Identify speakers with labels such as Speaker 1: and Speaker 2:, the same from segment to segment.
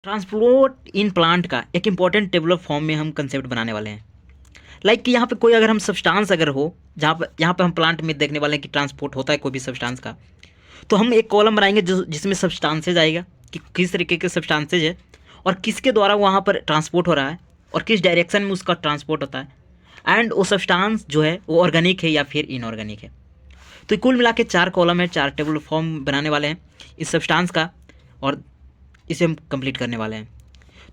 Speaker 1: Transport in plant का एक important tabular form में हम कंसेप्ट बनाने वाले हैं। लाइक कि यहाँ पे कोई अगर हम सब्सटेंस अगर हो, जहाँ पर यहाँ पे हम प्लांट में देखने वाले हैं कि ट्रांसपोर्ट होता है कोई भी सब्सटेंस का, तो हम एक कॉलम बनाएंगे जिसमें सब्सटेंसेज आएगा कि किस तरीके के सब्सटेंसेज है और किसके द्वारा वहाँ पर ट्रांसपोर्ट हो रहा है और किस डायरेक्शन में उसका ट्रांसपोर्ट होता है, एंड वो सब्सटेंस जो है वो ऑर्गेनिक है या फिर इनऑर्गेनिक है। तो कुल मिला के 4 कॉलम है, 4 टेबल फॉर्म बनाने वाले हैं इस सब्सटेंस का और इसे हम कंप्लीट करने वाले हैं।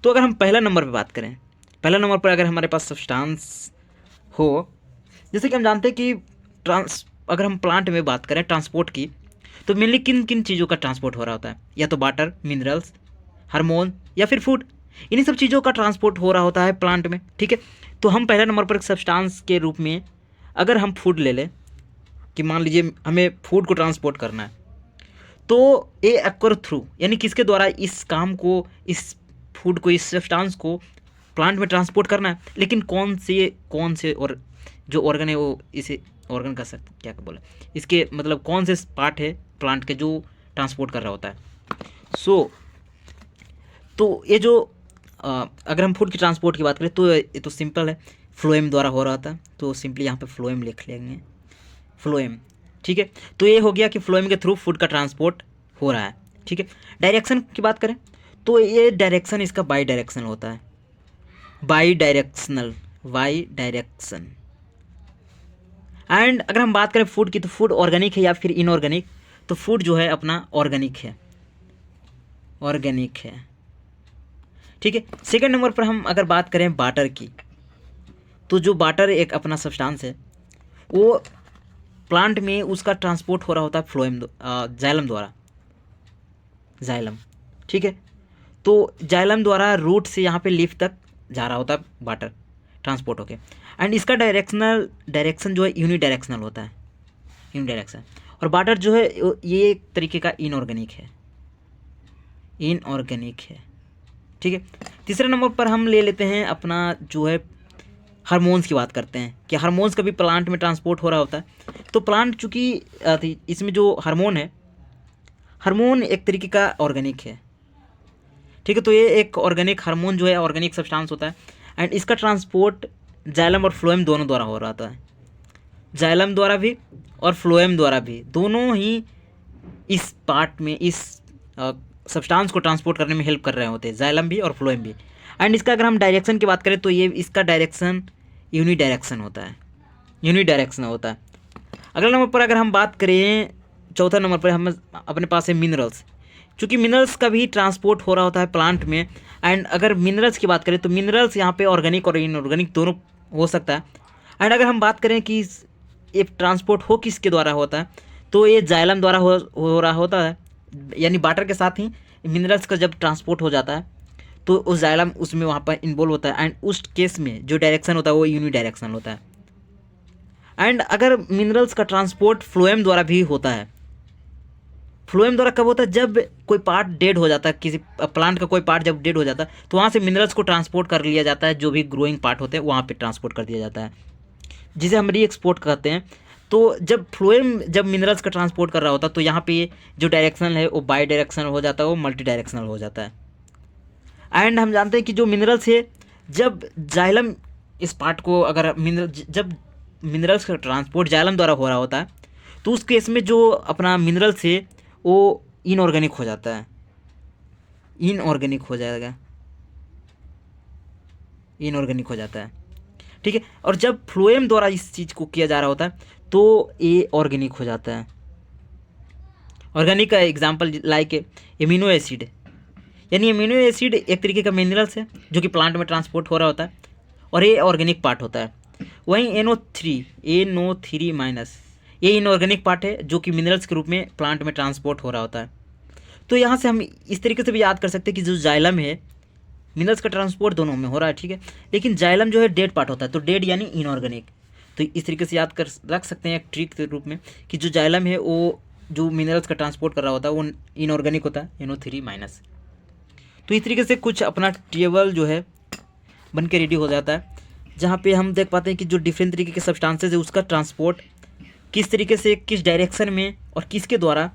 Speaker 1: तो अगर हम पहला नंबर पे बात करें, पहला नंबर पर अगर हमारे पास सब्सटेंस हो, जैसे कि हम जानते हैं कि अगर हम प्लांट में बात करें ट्रांसपोर्ट की, तो मेनली किन किन चीज़ों का ट्रांसपोर्ट हो रहा होता है, या तो वाटर, मिनरल्स, हार्मोन या फिर फूड। इन्हीं सब चीज़ों का ट्रांसपोर्ट हो रहा होता है प्लांट में। ठीक है, तो हम पहला नंबर पर एक सब्सटेंस के रूप में अगर हम फूड ले लें कि मान लीजिए हमें फूड को ट्रांसपोर्ट करना है, तो ए एक्वर थ्रू यानी किसके द्वारा इस काम को, इस फूड को, इस सब्सटेंस को प्लांट में ट्रांसपोर्ट करना है, लेकिन कौन से और जो ऑर्गन है वो इसे ऑर्गन का सकते क्या बोले, इसके मतलब कौन से पार्ट है प्लांट के जो ट्रांसपोर्ट कर रहा होता है। तो ये जो अगर हम फूड की ट्रांसपोर्ट की बात करें तो ये तो सिंपल है, फ्लोएम द्वारा हो रहा था, तो सिंपली यहाँ पे फ्लोएम लिख लेंगे, फ्लोएम। ठीक है, तो ये हो गया कि फ्लोएम के थ्रू फूड का ट्रांसपोर्ट हो रहा है। ठीक है, डायरेक्शन की बात करें तो ये डायरेक्शन इसका बाई डायरेक्शनल होता है, by directional, by direction. And अगर हम बात करें फूड की, तो फूड ऑर्गेनिक है या फिर इनऑर्गेनिक, तो फूड जो है अपना ऑर्गेनिक है, ऑर्गेनिक है। ठीक है, सेकंड नंबर पर हम अगर बात करें वाटर की, तो जो वाटर एक अपना सब्सटेंस है, वो प्लांट में उसका ट्रांसपोर्ट हो रहा होता है फ्लोएम, जाइलम द्वारा, जाइलम। ठीक है, तो जाइलम द्वारा रूट से यहाँ पे लीफ तक जा रहा होता है वाटर ट्रांसपोर्ट होके, एंड इसका डायरेक्शन जो है यूनि डायरेक्शनल होता है, यूनि डायरेक्शन। और वाटर जो है ये एक तरीके का इनऑर्गेनिक है, इनऑर्गेनिक है। ठीक है, तीसरे नंबर पर हम ले लेते हैं अपना जो है हार्मोन्स की बात करते हैं कि हार्मोन्स का भी प्लांट में ट्रांसपोर्ट हो रहा होता है। तो प्लांट चूँकि इसमें जो हार्मोन है, हार्मोन एक तरीके का ऑर्गेनिक है। ठीक है, तो ये एक ऑर्गेनिक हार्मोन जो है ऑर्गेनिक सब्सटेंस होता है, एंड इसका ट्रांसपोर्ट जाइलम और फ्लोएम दोनों द्वारा हो रहा होता है, जाइलम द्वारा भी और फ्लोएम द्वारा भी, दोनों ही इस पार्ट में इस सब्सटेंस को ट्रांसपोर्ट करने में हेल्प कर रहे होते हैं, जाइलम भी और फ्लोएम भी। एंड इसका अगर हम डायरेक्शन की बात करें तो ये इसका डायरेक्शन यूनि डायरेक्शन होता है, यूनि डायरेक्शन होता है। अगला नंबर पर अगर हम बात करें, चौथा नंबर पर हम अपने पास है मिनरल्स। चूँकि मिनरल्स का भी ट्रांसपोर्ट हो रहा होता है प्लांट में, एंड अगर मिनरल्स की बात करें तो मिनरल्स यहाँ पे ऑर्गेनिक और इनऑर्गेनिक दोनों हो सकता है। एंड अगर हम बात करें कि ये ट्रांसपोर्ट हो किसके द्वारा होता है, तो ये जाइलम द्वारा हो रहा होता है, यानी वाटर के साथ ही मिनरल्स का जब ट्रांसपोर्ट हो जाता है तो उस जाइलम उसमें वहाँ पर इन्वॉल्व होता है, एंड उस केस में जो डायरेक्शन होता है वो यूनि डायरेक्शन होता है। एंड अगर मिनरल्स का ट्रांसपोर्ट फ्लोएम द्वारा भी होता है, फ्लोएम द्वारा कब होता है, जब कोई पार्ट डेड हो जाता है, किसी प्लांट का कोई पार्ट जब डेड हो जाता है तो वहाँ से मिनरल्स को ट्रांसपोर्ट कर लिया जाता है, जो भी ग्रोइंग पार्ट होते हैं वहाँ पे ट्रांसपोर्ट कर दिया जाता है, जिसे हम री एक्सपोर्ट कहते हैं। तो जब फ्लोएम जब मिनरल्स का ट्रांसपोर्ट कर रहा होता है तो यहाँ पे जो डायरेक्शनल है वो बाई डायरेक्शनल हो जाता है, वो मल्टी डायरेक्शनल हो जाता है। एंड हम जानते हैं कि जो मिनरल्स है, जब जाइलम इस पार्ट को अगर जब मिनरल्स का ट्रांसपोर्ट जाइलम द्वारा हो रहा होता है तो उस केस में जो अपना मिनरल्स है वो इनऑर्गेनिक हो जाता है, इनऑर्गेनिक हो जाएगा, इनऑर्गेनिक हो जाता है। ठीक है, और जब फ्लोएम द्वारा इस चीज़ को किया जा रहा होता है तो ये ऑर्गेनिक हो जाता है। ऑर्गेनिक का एग्जांपल लाइक एमिनो एसिड, यानी एमिनो एसिड एक तरीके का मिनरल्स है जो कि प्लांट में ट्रांसपोर्ट हो रहा होता है और ये ऑर्गेनिक पार्ट होता है। वहीं NO3 माइनस ये इनऑर्गेनिक पार्ट है जो कि मिनरल्स के रूप में प्लांट में ट्रांसपोर्ट हो रहा होता है। तो यहाँ से हम इस तरीके से भी याद कर सकते हैं कि जो जाइलम है, मिनरल्स का ट्रांसपोर्ट दोनों में हो रहा है। ठीक है, लेकिन जाइलम जो है डेड पार्ट होता है, तो डेड यानी इनऑर्गेनिक। तो इस तरीके से याद कर रख सकते हैं एक ट्रिक के रूप में कि जो जाइलम है वो जो मिनरल्स का ट्रांसपोर्ट कर रहा होता है वो इनऑर्गेनिक होता है, NO3 माइनस। तो इस तरीके से कुछ अपना टेबल जो है बन के रेडी हो जाता है, जहाँ पे हम देख पाते हैं कि जो डिफरेंट तरीके के सब्सटेंसेज है उसका ट्रांसपोर्ट किस तरीके से, किस डायरेक्शन में और किसके द्वारा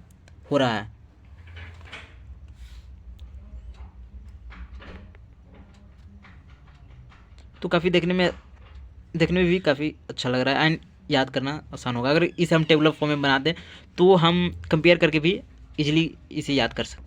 Speaker 1: हो रहा है। तो काफ़ी देखने में भी काफ़ी अच्छा लग रहा है एंड याद करना आसान होगा। अगर इसे हम टेबल ऑफ फॉर्म में बना दें तो हम कंपेयर करके भी इजीली इसे याद कर सकते हैं।